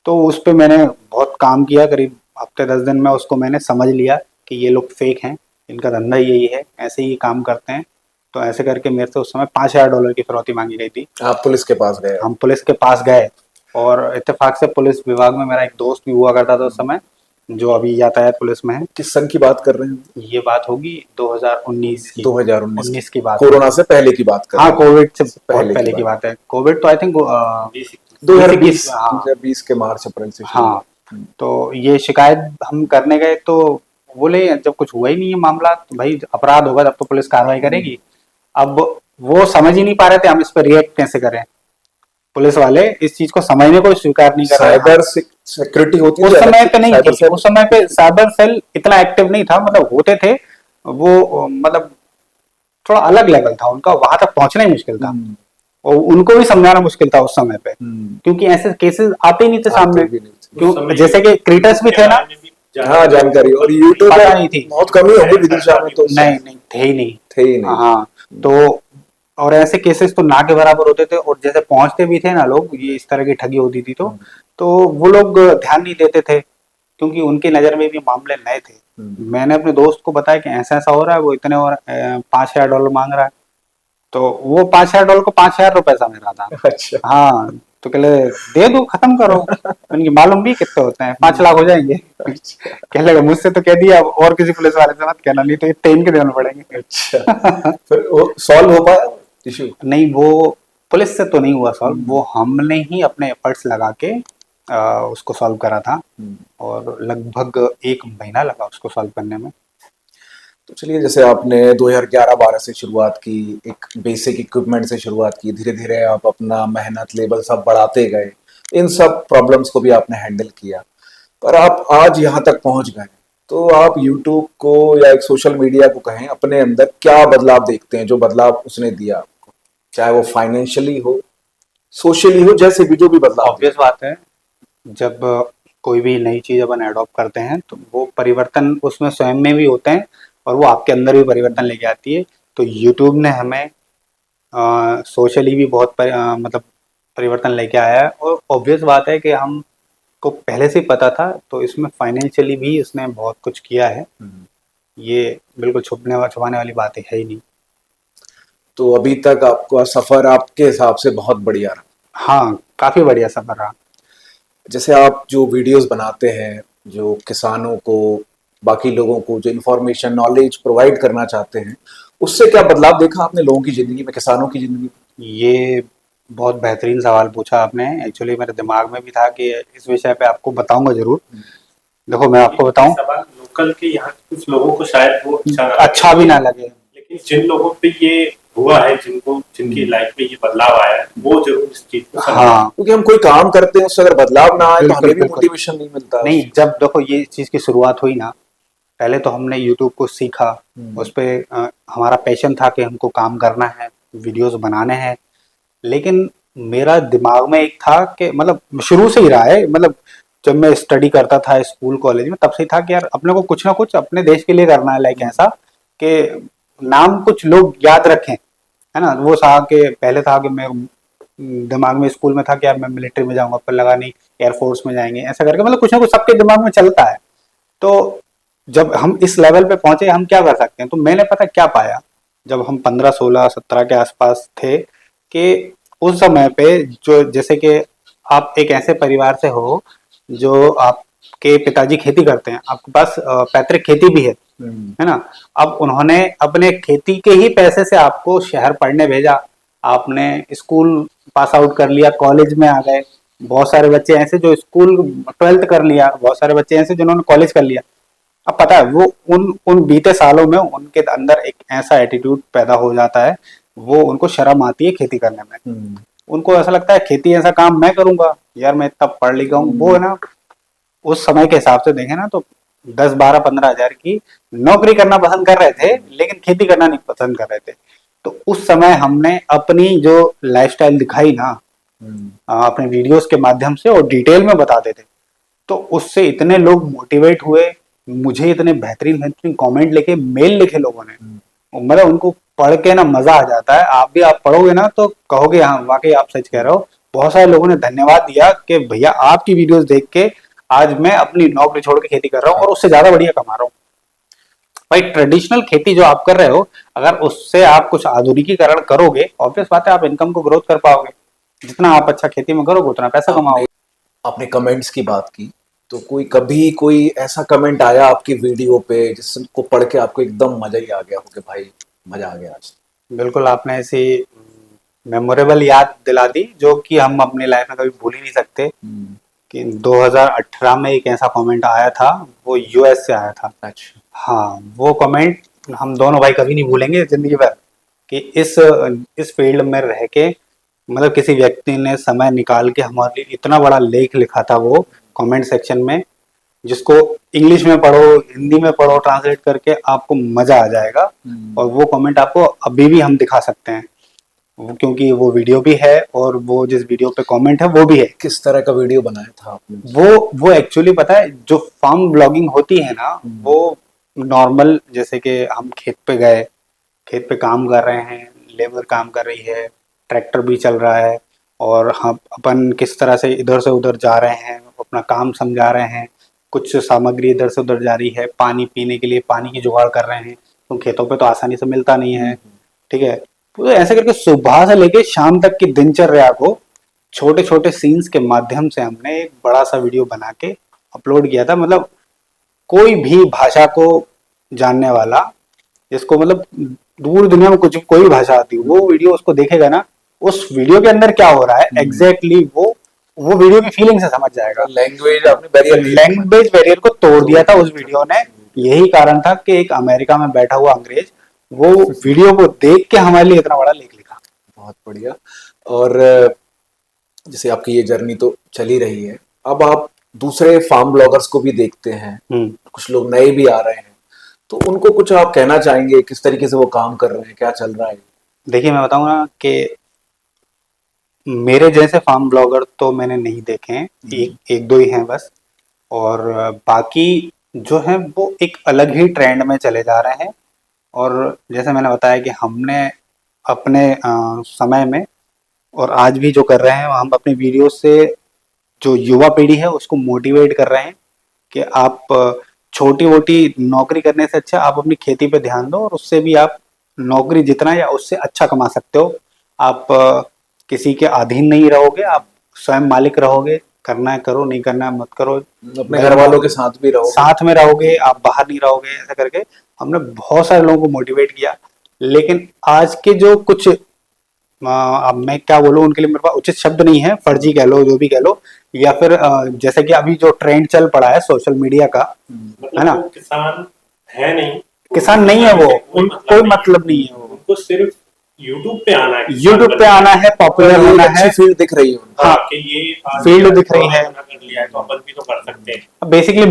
तो उस पे मैंने बहुत काम किया, करीब हफ्ते 10 दिन में उसको मैंने समझ लिया कि ये लोग फेक हैं, इनका धंधा यही है, ऐसे ही काम करते हैं। तो ऐसे करके मेरे से उस समय $5000 की फिरौती मांगी गई थी। आप पुलिस के पास गए? हम पुलिस के पास गए, और इत्तेफाक से पुलिस विभाग में मेरा एक दोस्त भी हुआ करता था उस समय, जो अभी यातायात पुलिस में है। किस सन की बात कर रहे हैं? ये बात होगी 2019 की। 2019 19 की बात। कोरोना से पहले की बात कर हाँ, रहे हैं? कोविड से बहुत पहले की बात है। कोविड तो आई थिंक 2020 हाँ 2020 के मार्च अप्रैल से शुरू हाँ। हुआ। तो ये शिकायत हम करने गए तो बोले जब कुछ हुआ ही नहीं है मामला, तो भाई अपराध होगा तब तो पुलिस कार्रवाई करेगी। अब वो समझ ही नहीं पा रहे थे हम इस पर रिएक्ट कैसे करें। पुलिस वाले इस चीज को समझने को स्वीकार नहीं कर रहे हैं। साइबर सिक्योरिटी होती है उस जो समय अलग पे से नहीं साइबर थी, सेल? उस समय पे साइबर सेल इतना एक्टिव नहीं था, मतलब होते थे वो, मतलब थोड़ा अलग लेवल था उनका, वहां तक पहुंचना ही मुश्किल था। और उनको भी समझाना मुश्किल था उस समय पे, क्योंकि ऐसे केसेस आते ही नहीं थे सामने। आते भी नहीं थे। क्यों, जैसे कि क्रिएटर्स भी थे ना, हाँ जानकारी, और यूट्यूब पता पे नहीं थी। बहुत कमी होगी विदिशा में तो। नहीं नहीं थे ही नहीं। थे ही नहीं। हाँ, तो और ऐसे केसेस तो ना के बराबर होते थे, और जैसे पहुंचते भी थे ना लोग, ये इस तरह की ठगी होती थी तो वो लोग ध्यान नहीं देते थे, क्योंकि उनकी नजर में भी मामले नए थे। मैंने अपने दोस्त को बताया कि ऐसा ऐसा हो रहा है, वो इतने और $5000 मांग रहा है। तो वो $5000 को $5000 समझ रहा था। अच्छा। हाँ, तो कहले दे दो, खत्म करो। उनकी मालूम भी कितने होते हैं, 5 लाख हो जाएंगे। कह लगा मुझसे तो कह दिया, अब और किसी पुलिस वाले से मत कहना, नहीं तो इतने इनके देने पड़ेंगे। अच्छा। फिर वो सॉल्व हो पाया इशू? नहीं, वो पुलिस से तो नहीं हुआ सॉल्व, वो हमने ही अपने एफर्ट्स लगा के उसको सॉल्व करा था। और लगभग 1 महीना लगा उसको सॉल्व करने में। तो चलिए, जैसे आपने 2011-12 से शुरुआत की, एक बेसिक इक्विपमेंट से शुरुआत की, धीरे धीरे आप अपना मेहनत लेवल सब बढ़ाते गए, इन सब प्रॉब्लम्स को भी आपने हैंडल किया, पर आप आज यहाँ तक पहुंच गए। तो आप यूट्यूब को या एक सोशल मीडिया को कहें, अपने अंदर क्या बदलाव देखते हैं, जो बदलाव उसने दिया आपको, चाहे वो फाइनेंशियली हो, सोशली हो, जैसे भी जो भी बदलाव ऑब्वियस बात है, जब कोई भी नई चीज अपन एडॉप्ट करते हैं तो वो परिवर्तन उसमें स्वयं में भी होते हैं, और वो आपके अंदर भी परिवर्तन लेके आती है। तो यूट्यूब ने हमें सोशली भी बहुत मतलब परिवर्तन लेके आया है, और ऑब्वियस बात है कि हम को पहले से ही पता था, तो इसमें फाइनेंशियली भी उसने बहुत कुछ किया है। ये बिल्कुल छुपाने वाली बात है ही नहीं। तो अभी तक आपका सफर आपके हिसाब से बहुत बढ़िया रहा? हाँ, काफी बढ़िया सफर रहा। जैसे आप जो वीडियोस बनाते हैं, जो किसानों को, बाकी लोगों को जो इन्फॉर्मेशन नॉलेज प्रोवाइड करना चाहते हैं, उससे क्या बदलाव देखा आपने लोगों की जिंदगी में, किसानों की जिंदगी में? ये बहुत बेहतरीन सवाल पूछा आपने। एक्चुअली मेरे दिमाग में भी था कि इस विषय पे आपको बताऊंगा जरूर। देखो मैं आपको बताऊं, सवाल लोकल के यहाँ के कुछ लोगों को शायद वो अच्छा भी ना लगे, लेकिन जिन लोगों पे ये हुआ है, जिनकी लाइफ में ये बदलाव आया है, वो जरूर इस चीज को समझें। हाँ क्योंकि हम कोई काम करते हैं, उससे अगर बदलाव ना आए तो बिल्कुल हमें भी बिल्कुल। मोटिवेशन नहीं मिलता। नहीं, जब देखो ये चीज की शुरुआत हुई ना, पहले तो हमने यूट्यूब को सीखा, उस पे हमारा पैशन था कि हमको काम करना है, वीडियोस बनाने हैं। लेकिन मेरा दिमाग में एक था कि, मतलब शुरू से ही रहा है, मतलब जब मैं स्टडी करता था स्कूल कॉलेज में, तब से ही था कि यार अपने को कुछ ना कुछ अपने देश के लिए करना है। लाइक ऐसा कि नाम कुछ लोग याद रखें, है ना। वो था कि पहले था कि मैं दिमाग में स्कूल में था कि यार मैं मिलिट्री में जाऊंगा, पर लगा नहीं एयरफोर्स में जाएंगे, ऐसा करके मतलब कुछ ना कुछ सबके दिमाग में चलता है। तो जब हम इस लेवल पे पहुंचे, हम क्या कर सकते हैं? तो मैंने पता क्या पाया, जब हम 15 16 17 के आसपास थे, कि उस समय पे जो जैसे कि आप एक ऐसे परिवार से हो जो आपके पिताजी खेती करते हैं, आपके पास पैतृक खेती भी है ना। अब उन्होंने अपने खेती के ही पैसे से आपको शहर पढ़ने भेजा, आपने स्कूल पास आउट कर लिया, कॉलेज में आ गए। बहुत सारे बच्चे ऐसे जो स्कूल 12th कर लिया, बहुत सारे बच्चे ऐसे जिन्होंने कॉलेज कर लिया। अब पता है वो उन बीते सालों में उनके अंदर एक ऐसा एटीट्यूड पैदा हो जाता है, वो उनको शर्म आती है खेती करने में। उनको ऐसा लगता है खेती ऐसा काम मैं करूंगा, यार मैं इतना पढ़ लिखा हूँ। वो है ना, उस समय के हिसाब से देखें ना तो 10 12 15 हजार की नौकरी करना पसंद कर रहे थे, लेकिन खेती करना नहीं पसंद कर रहे थे। तो उस समय हमने अपनी जो लाइफस्टाइल दिखाई ना, अपने वीडियोस के माध्यम से और डिटेल में बताते थे, तो उससे इतने लोग मोटिवेट हुए, मुझे इतने बेहतरीन बेहतरीन कमेंट लिखे, मेल लिखे लोगों ने, मतलब उनको पढ़ के ना मजा आ जाता है। आप पढ़ोगे ना तो कहोगे हाँ वाकई आप सच कह रहे हो। बहुत सारे लोगों ने धन्यवाद दिया कि भैया आपकी वीडियोस देख के आज मैं अपनी नौकरी छोड़ के खेती कर रहा हूँ और उससे ज्यादा बढ़िया कमा रहा हूँ। भाई ट्रेडिशनल खेती जो आप कर रहे हो, अगर उससे आप कुछ आधुनिकीकरण करोगे, ऑब्वियस बात है आप इनकम को ग्रोथ कर पाओगे। जितना आप अच्छा खेती में करोगे उतना पैसा कमाओगे। आपने कमेंट्स की बात की, तो कभी कोई ऐसा कमेंट आया आपकी वीडियो पे जिसको पढ़ के आपको एकदम मजा ही आ गया हो कि भाई मजा आ गया आज? बिल्कुल, आपने ऐसी मेमोरेबल याद दिला दी जो कि हम अपनी लाइफ में कभी भूल ही नहीं सकते। कि 2018 में एक ऐसा कमेंट आया था, वो यूएस से आया था। अच्छा। हाँ, वो कमेंट हम दोनों भाई कभी नहीं भूलेंगे जिंदगी भर, कि इस फील्ड में रह के मतलब किसी व्यक्ति ने समय निकाल के हमारे लिए इतना बड़ा लेख लिखा था वो कमेंट सेक्शन में, जिसको इंग्लिश में पढ़ो, हिंदी में पढ़ो, ट्रांसलेट करके आपको मजा आ जाएगा। और वो कमेंट आपको अभी भी हम दिखा सकते हैं, क्योंकि वो वीडियो भी है और वो जिस वीडियो पे कमेंट है वो भी है। किस तरह का वीडियो बनाया था आपने? वो एक्चुअली पता है, जो फार्म ब्लॉगिंग होती है ना, वो नॉर्मल जैसे कि हम खेत पे गए, खेत पे काम कर रहे हैं, लेबर काम कर रही है, ट्रैक्टर भी चल रहा है, और हम अपन किस तरह से इधर से उधर जा रहे हैं, अपना काम समझा रहे हैं, कुछ सामग्री इधर से उधर जा रही है, पानी पीने के लिए पानी की जुगाड़ कर रहे हैं, तो खेतों पे तो आसानी से मिलता नहीं है। ठीक है, तो ऐसे करके सुबह से लेके शाम तक की दिनचर्या को छोटे छोटे सीन्स के माध्यम से हमने एक बड़ा सा वीडियो बना के अपलोड किया था। मतलब कोई भी भाषा को जानने वाला, जिसको मतलब दूर दुनिया में कुछ कोई भी भाषा आती है, वो वीडियो उसको देखेगा ना, उस वीडियो के अंदर क्या हो रहा है एग्जैक्टली वो वीडियो की फीलिंग से समझ जाएगा। लैंग्वेज आपने बैरियर लैंग्वेज बैरियर को तोड़ दिया था उस वीडियो ने। यही कारण था कि एक अमेरिका में बैठा हुआ अंग्रेज वो वीडियो को देख के हमारे लिए इतना बड़ा लेख लिखा। बहुत बढ़िया। और जैसे आपकी ये जर्नी तो चली रही है, अब आप दूसरे फार्म ब्लॉगर्स को भी देखते हैं, कुछ लोग नए भी आ रहे हैं, तो उनको कुछ आप कहना चाहेंगे, किस तरीके से वो काम कर रहे हैं, क्या चल रहा है? देखिए मैं बताऊँ ना कि मेरे जैसे फार्म ब्लॉगर तो मैंने नहीं देखे हैं, एक दो ही हैं बस, और बाकी जो हैं वो एक अलग ही ट्रेंड में चले जा रहे हैं। और जैसे मैंने बताया कि हमने अपने समय में और आज भी जो कर रहे हैं, हम अपने वीडियो से जो युवा पीढ़ी है उसको मोटिवेट कर रहे हैं कि आप छोटी मोटी नौकरी करने से अच्छा आप अपनी खेती पे ध्यान दो, और उससे भी आप नौकरी जितना या उससे अच्छा कमा सकते हो। आप किसी के अधीन नहीं रहोगे, आप स्वयं मालिक रहोगे, करना है करो, नहीं करना है मत करो, अपने घर वालों के साथ भी रहो, साथ में रहोगे, आप बाहर नहीं रहोगे। ऐसा करके हमने बहुत सारे लोगों को मोटिवेट किया। लेकिन आज के जो कुछ अब मैं क्या बोलूं, उनके लिए मेरे पास उचित शब्द नहीं है, फर्जी कह लो, जो भी कह लो, या फिर जैसे कि अभी जो ट्रेंड चल पड़ा है सोशल मीडिया का, है ना, किसान है नहीं, किसान नहीं है वो, कोई मतलब नहीं है वो, उनको सिर्फ यूट्यूब पे आना है, यूट्यूब पे आना है, पॉपुलर होना है, फील्ड दिख रही है। हाँ, कि ये फील्ड दिख रही है, कर लिया है तो अपन भी तो कर सकते हैं। बेसिकली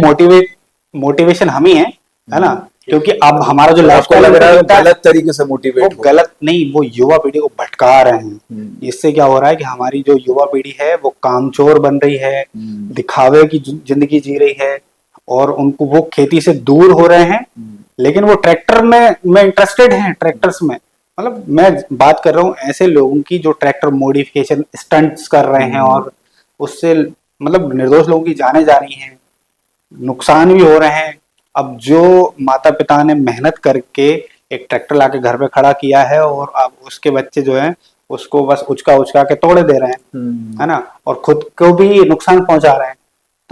मोटिवेशन हम ही है ना, क्योंकि अब हमारा जो लाइफस्टाइल लग रहा है गलत तरीके से मोटिवेट, वो गलत नहीं, वो युवा पीढ़ी को भटका रहे हैं। इससे क्या हो रहा है कि हमारी जो युवा पीढ़ी है वो कामचोर बन रही है, दिखावे की जिंदगी जी रही है, और उनको वो खेती से दूर हो रहे हैं। लेकिन वो ट्रैक्टर में इंटरेस्टेड हैं, ट्रैक्टर्स में, मतलब मैं बात कर रहा हूँ ऐसे लोगों की जो ट्रैक्टर मॉडिफिकेशन स्टंट्स कर रहे हैं और उससे मतलब निर्दोष लोगों की जानें जा रही हैं, नुकसान भी हो रहे हैं। अब जो माता पिता ने मेहनत करके एक ट्रैक्टर लाके घर पे खड़ा किया है और अब उसके बच्चे जो हैं उसको बस उचका उचका के तोड़े दे रहे हैं, है ना, और खुद को भी नुकसान पहुंचा रहे हैं।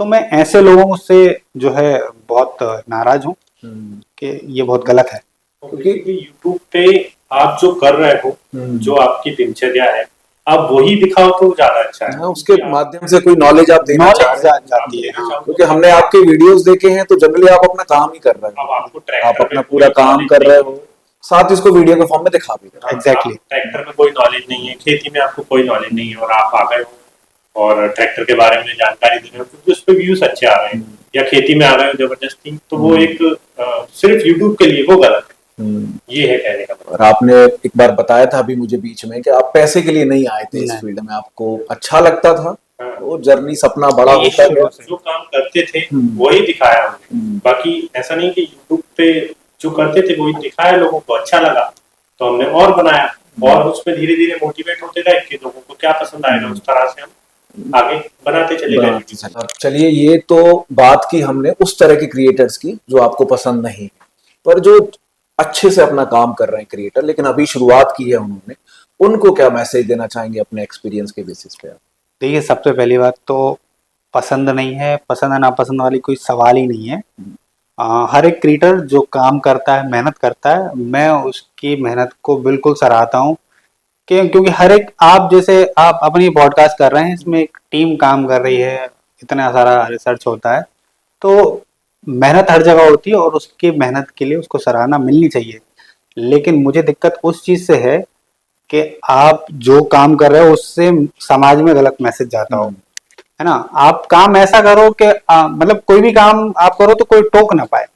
तो मैं ऐसे लोगों से जो है बहुत नाराज हूँ कि ये बहुत गलत है। क्योंकि यूट्यूब पे आप जो कर रहे हो, जो आपकी दिनचर्या है, आप वही दिखाओ तो ज्यादा अच्छा है। उसके माध्यम से कोई नॉलेज आप देना चाह नॉलेज रहे हैं। जाती है। क्योंकि हमने आपके वीडियोस देखे हैं तो जनरली आप अपना काम ही कर रहे अब हो, आपको ट्रैक्टर आप अपना में पूरा कोई काम knowledge कर नहीं रहे है। हो, साथ इसको वीडियो के फॉर्म में दिखा भी रहे हो। एग्जैक्टली। ट्रैक्टर में कोई नॉलेज नहीं है, खेती में आपको कोई नॉलेज नहीं है और आप आ गए हो और ट्रैक्टर के बारे में जानकारी दे रहे हो क्योंकि उस पर व्यूज अच्छे आ रहे हैं, या खेती में आ गए हो जबरदस्ती, तो वो एक सिर्फ यूट्यूब के लिए वो गलत है। ये है कहने का मतलब। और आपने एक बार बताया था अभी मुझे बीच में कि आप पैसे के लिए नहीं आए थे इस नहीं। फील्ड में, आपको अच्छा लगता था, हाँ। वो जर्नी सपना बड़ा ये होता शुरू गया। से। जो काम करते थे वही दिखाया हमने, बाकी ऐसा नहीं कि यूट्यूब पे जो करते थे वही दिखाया, लोगों को अच्छा लगा तो हमने और बनाया, और उसमें धीरे धीरे मोटिवेट होते गए कि लोगों को क्या पसंद आएगा, उस तरह से हम आगे बनाते चले गए। अब चलिए, ये तो बात की हमने उस तरह के क्रिएटर्स की जो आपको पसंद नहीं, पर जो अच्छे से अपना काम कर रहे हैं क्रिएटर, लेकिन अभी शुरुआत की है उन्होंने, उनको क्या मैसेज देना चाहेंगे अपने एक्सपीरियंस के बेसिस पे आप? देखिए, सबसे पहली बात तो पसंद नहीं है, पसंद है नापसंद वाली कोई सवाल ही नहीं है। हर एक क्रिएटर जो काम करता है, मेहनत करता है, मैं उसकी मेहनत को बिल्कुल सराहता हूँ क्योंकि हर एक, आप जैसे आप अपनी पॉडकास्ट कर रहे हैं, इसमें एक टीम काम कर रही है, इतना सारा रिसर्च होता है, तो मेहनत हर जगह होती है और उसकी मेहनत के लिए उसको सराहना मिलनी चाहिए। लेकिन मुझे दिक्कत उस चीज से है कि आप जो काम कर रहे हो उससे समाज में गलत मैसेज जाता हो, है ना। आप काम ऐसा करो कि मतलब कोई भी काम आप करो तो कोई टोक ना पाए,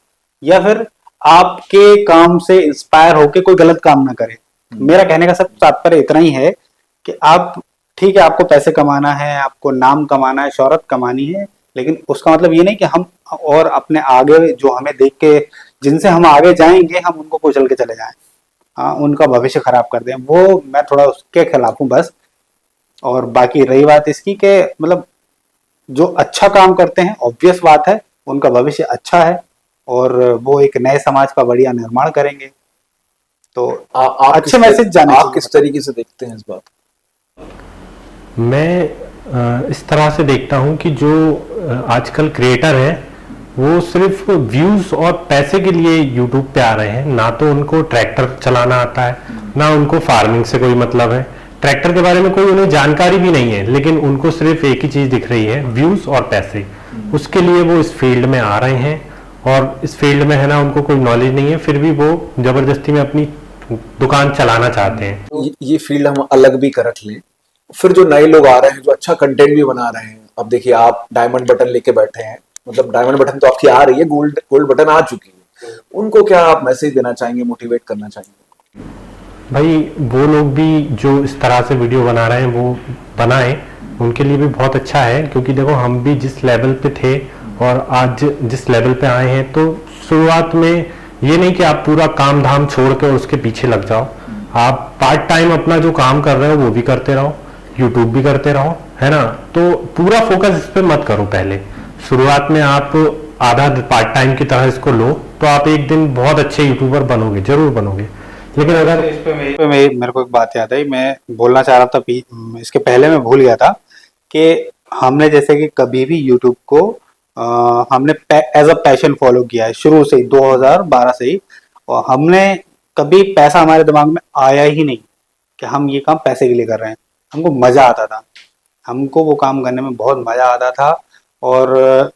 या फिर आपके काम से इंस्पायर होके कोई गलत काम ना करे। मेरा कहने का सब तात्पर्य इतना ही है कि आप, ठीक है, आपको पैसे कमाना है, आपको नाम कमाना है, शोहरत कमानी है, लेकिन उसका मतलब ये नहीं कि हम और अपने आगे जो हमें देख के, जिनसे हम आगे जाएंगे, हम उनको कुचल के चले जाएं, हाँ, उनका भविष्य खराब कर दें। वो मैं थोड़ा उसके खिलाफ हूँ बस। और बाकी रही बात इसकी कि मतलब जो अच्छा काम करते हैं, ऑब्वियस बात है उनका भविष्य अच्छा है और वो एक नए समाज का बढ़िया निर्माण करेंगे। तो आप अच्छे मैसेज जाने आप चाहिए। किस तरीके से देखते हैं इस बात? मैं इस तरह से देखता हूं कि जो आजकल क्रिएटर है वो सिर्फ व्यूज और पैसे के लिए यूट्यूब पे आ रहे हैं, ना तो उनको ट्रैक्टर चलाना आता है, ना उनको फार्मिंग से कोई मतलब है, ट्रैक्टर के बारे में कोई उन्हें जानकारी भी नहीं है, लेकिन उनको सिर्फ एक ही चीज दिख रही है, व्यूज और पैसे। उसके लिए वो इस फील्ड में आ रहे हैं और इस फील्ड में है ना, उनको कोई नॉलेज नहीं है, फिर भी वो जबरदस्ती में अपनी दुकान चलाना चाहते हैं। ये फील्ड हम अलग भी कर रख लें, फिर जो नए लोग आ रहे हैं जो अच्छा कंटेंट भी बना रहे हैं, अब देखिए आप डायमंड बटन लेके बैठे हैं, मतलब डायमंड बटन तो आपकी आ रही है, गोल्ड बटन आ चुकी है, उनको क्या आप मैसेज देना चाहेंगे, मोटिवेट करना चाहेंगे? भाई वो लोग भी जो इस तरह से वीडियो बना रहे हैं वो बनाएं, उनके लिए भी बहुत अच्छा है, क्योंकि देखो हम भी जिस लेवल पे थे और आज जिस लेवल पे आए हैं, तो शुरुआत में ये नहीं कि आप पूरा काम धाम छोड़ के उसके पीछे लग जाओ, आप पार्ट टाइम अपना जो काम कर रहे हो वो भी करते रहो, यूट्यूब भी करते रहो, है ना। तो पूरा फोकस इस पे मत करो। पहले शुरुआत में आप आधा पार्ट टाइम की तरह इसको लो, तो आप एक दिन बहुत अच्छे यूट्यूबर बनोगे, जरूर बनोगे। लेकिन अगर इस पे मेरे को एक बात याद आई, मैं बोलना चाह रहा था, इसके पहले मैं भूल गया था कि हमने जैसे कि कभी भी यूट्यूब को हमने एज अ पैशन फॉलो किया है शुरू से ही, 2012 से ही, और हमने कभी पैसा हमारे दिमाग में आया ही नहीं कि हम ये काम पैसे के लिए कर रहे हैं। हमको मजा आता था, हमको वो काम करने में बहुत मजा आता था, और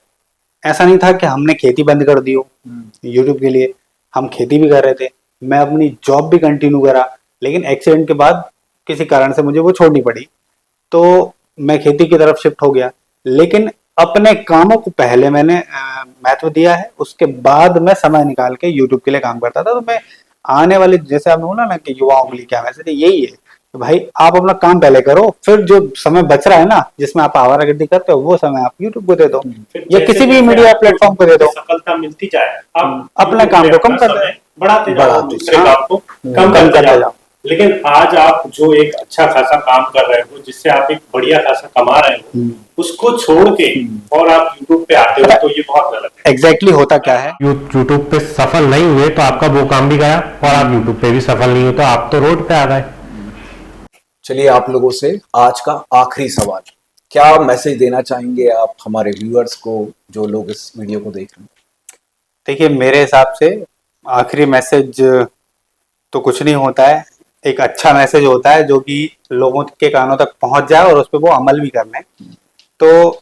ऐसा नहीं था कि हमने खेती बंद कर दी हो यूट्यूब के लिए, हम खेती भी कर रहे थे, मैं अपनी जॉब भी कंटिन्यू करा, लेकिन एक्सीडेंट के बाद किसी कारण से मुझे वो छोड़नी पड़ी, तो मैं खेती की तरफ शिफ्ट हो गया। लेकिन अपने कामों को पहले मैंने महत्व दिया है, उसके बाद मैं समय निकाल के यूट्यूब के लिए काम करता था। तो मैं आने वाले, जैसे आपने बोला ना कि युवाओं के लिए क्या मैसेज है, यही है कि भाई आप अपना काम पहले करो, फिर जो समय बच रहा है ना जिसमें आप आवारागर्दी करते हो, वो समय आप यूट्यूब को दे दो या किसी भी मीडिया प्लेटफॉर्म को दे दो। सफलता मिलती जाए, आप अपने काम को कम कर बढ़ाते जाओ, दूसरे हाँ, काम को कम करते करते जाओ। जाओ। लेकिन आज आप जो एक अच्छा खासा काम कर रहे हो, जिससे आप एक बढ़िया खासा कमा रहे हो, उसको छोड़ के और आप यूट्यूब पे आते हो, तो ये बहुत गलत है। एग्जैक्टली होता क्या है, यूट्यूब पे सफल नहीं हुए तो आपका वो काम भी गया, और आप यूट्यूब पे भी सफल नहीं हुए तो आप तो रोड पे आ गए। चलिए आप लोगों से आज का आखिरी सवाल, क्या मैसेज देना चाहेंगे आप हमारे व्यूअर्स को जो लोग इस वीडियो को देख रहे हैं? देखिए मेरे हिसाब से आखिरी मैसेज तो कुछ नहीं होता है, एक अच्छा मैसेज होता है जो कि लोगों के कानों तक पहुंच जाए और उस पर वो अमल भी कर लें। तो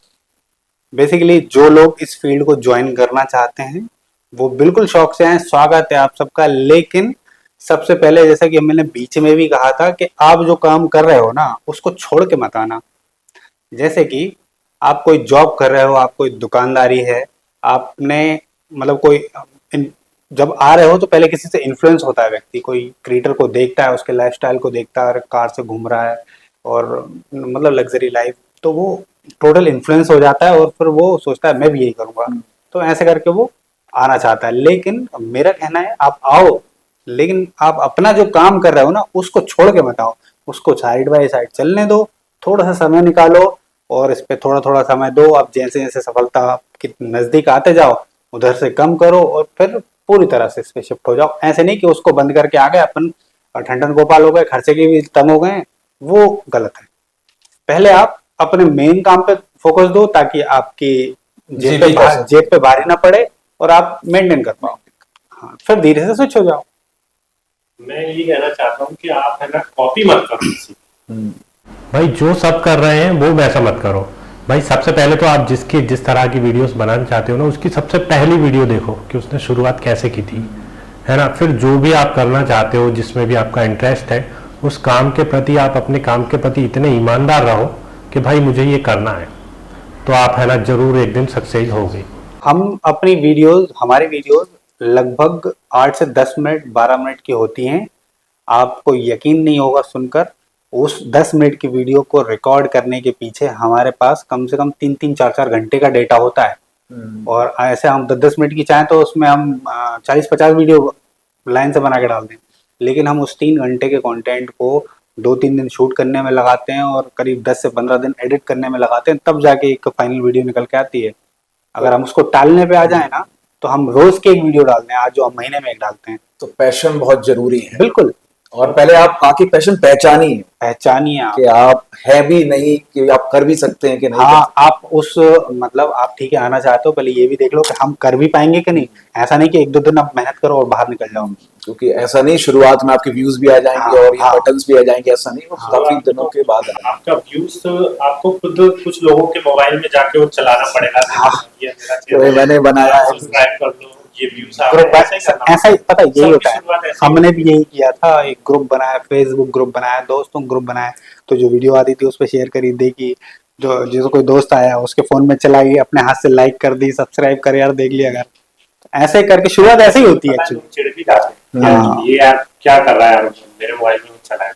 बेसिकली जो लोग इस फील्ड को ज्वाइन करना चाहते हैं वो बिल्कुल शौक से आए, स्वागत है आप सबका। लेकिन सबसे पहले, जैसा कि मैंने बीच में भी कहा था, कि आप जो काम कर रहे हो ना उसको छोड़ के मत आना। जैसे कि आप कोई जॉब कर रहे हो, आप कोई दुकानदारी है, आपने मतलब कोई जब आ रहे हो तो पहले किसी से इन्फ्लुएंस होता है व्यक्ति, कोई क्रिएटर को देखता है, उसके लाइफस्टाइल को देखता है, कार से घूम रहा है और मतलब लग्जरी लाइफ, तो वो टोटल इन्फ्लुएंस हो जाता है और फिर वो सोचता है मैं भी यही करूंगा, तो ऐसे करके वो आना चाहता है। लेकिन मेरा कहना है आप आओ, लेकिन आप अपना जो काम कर रहे हो ना उसको छोड़ के मत आओ, उसको साइड बाय साइड चलने दो, थोड़ा सा समय निकालो और इस पे थोड़ा थोड़ा समय दो। आप जैसे जैसे सफलता के नजदीक आते जाओ उधर से कम करो और फिर पूरी तरह से इस पे शिफ्ट हो जाओ। ऐसे नहीं कि उसको बंद करके आ गए अपन ठंडन गोपाल हो गए, खर्चे के भी तंग हो गए, वो गलत है। पहले आप अपने मेन काम पे फोकस दो ताकि आपकी जेब पे भारी ना पड़े और आप मेंटेन कर पाओ। हाँ, फिर धीरे से स्विच हो जाओ। मैं ये कहना चाहता हूँ कि आप है ना कॉपी मत करो किसी, भाई जो सब कर रहे हैं वो वैसा मत करो। भाई सबसे पहले तो आप जिस तरह की वीडियोस बनाना चाहते हो ना उसकी सबसे पहली वीडियो देखो कि उसने शुरुआत कैसे की थी, है ना। फिर जो भी आप करना चाहते हो, जिसमें भी आपका इंटरेस्ट है, उस काम के प्रति आप अपने काम के प्रति इतने ईमानदार रहो कि भाई मुझे ये करना है, तो आप है ना जरूर एक दिन सक्सेस होगे। हम अपनी वीडियोस, हमारी वीडियोस लगभग 8 से 10 मिनट 12 मिनट की होती हैं। आपको यकीन नहीं होगा सुनकर, उस 10 मिनट की वीडियो को रिकॉर्ड करने के पीछे हमारे पास कम से कम 3-3 4-4 घंटे का डेटा होता है। और ऐसे हम 10-10 मिनट की चाहें तो उसमें हम 40-50 वीडियो लाइन से बना के डाल दें, लेकिन हम उस 3 घंटे के कंटेंट को 2-3 दिन शूट करने में लगाते हैं और करीब 10 से 15 दिन एडिट करने में लगाते हैं, तब जाके एक फाइनल वीडियो निकल के आती है। अगर हम उसको टालने पे आ जाए ना तो हम रोज के एक वीडियो डालते हैं, आज जो हम महीने में एक डालते हैं। तो पैशन बहुत जरूरी है। बिल्कुल। और पहले आप आके पैशन पहचानिए आप कि आप है भी नहीं, कि आप कर भी सकते हैं कि नहीं। हाँ, आप उस मतलब आप ठीक है आना चाहते हो, पहले ये भी देख लो कि हम कर भी पाएंगे कि नहीं। ऐसा नहीं कि 1-2 दिन आप मेहनत करो और बाहर निकल जाओ, क्योंकि ऐसा नहीं शुरुआत में आपके व्यूज भी आ जाएंगे और ये बटन्स भी आ जाएंगे, ऐसा नहीं, वो काफी दिनों के बाद आपका व्यूज आपको खुद कुछ लोगों के मोबाइल में जाके वो चलाना पड़ेगा। तो मैंने बनाया है, सब्सक्राइब कर लो, ये व्यूज ऐसा ही पता यही होता है। हमने भी यही किया था, एक ग्रुप बनाया, फेसबुक ग्रुप बनाया, दोस्तों ग्रुप बनाया, तो जो वीडियो आती थी उस पर शेयर करी, देखी, जो जिसको कोई दोस्त आया उसके फोन में चलाई, अपने हाथ से लाइक कर दी, सब्सक्राइब कर यार देख लिया। अगर ऐसे करके शुरुआत ऐसे ही होती है एक्चुअली। चिढ़ भी जाते हैं ये यार क्या कर रहा है यार, मेरे मोबाइल में चला है,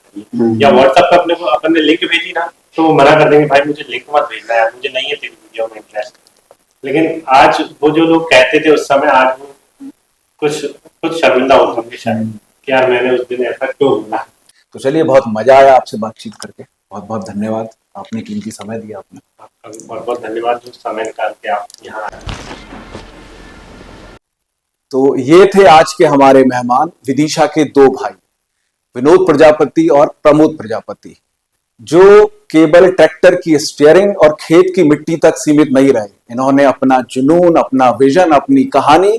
या व्हाट्सएप पे अपन ने लिंक भेजी ना तो वो मना कर देंगे, भाई मुझे लिंक मत भेजना यार, मुझे नहीं है तेरी वीडियो में इंटरेस्ट। लेकिन आज वो जो लोग कहते थे उस समय, आज वो कुछ शर्मिंदा होते होंगे शायद कि यार मैंने उस दिन ऐसा क्यों बोला। तो चलिए, बहुत मजा आया आपसे बातचीत करके, बहुत बहुत धन्यवाद, आपने कीमती समय दिया। आपने आपका भी बहुत बहुत धन्यवाद जो समय निकाल के आप यहाँ आए। तो ये थे आज के हमारे मेहमान, विदिशा के 2 भाई, विनोद प्रजापति और प्रमोद प्रजापति, जो केवल ट्रैक्टर की स्टीयरिंग और खेत की मिट्टी तक सीमित नहीं रहे। इन्होंने अपना जुनून, अपना विजन, अपनी कहानी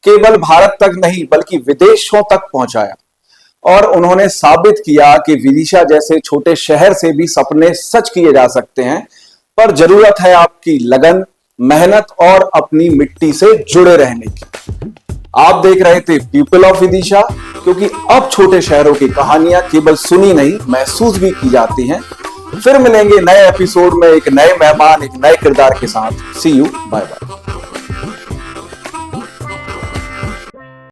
केवल भारत तक नहीं बल्कि विदेशों तक पहुंचाया और उन्होंने साबित किया कि विदिशा जैसे छोटे शहर से भी सपने सच किए जा सकते हैं, पर जरूरत है आपकी लगन, मेहनत और अपनी मिट्टी से जुड़े रहने की। आप देख रहे थे पीपल ऑफ विदिशा, क्योंकि अब छोटे शहरों की कहानियां केवल सुनी नहीं, महसूस भी की जाती हैं। फिर मिलेंगे नए एपिसोड में एक नए मेहमान, एक नए किरदार के साथ। सी यू, बाय बाय।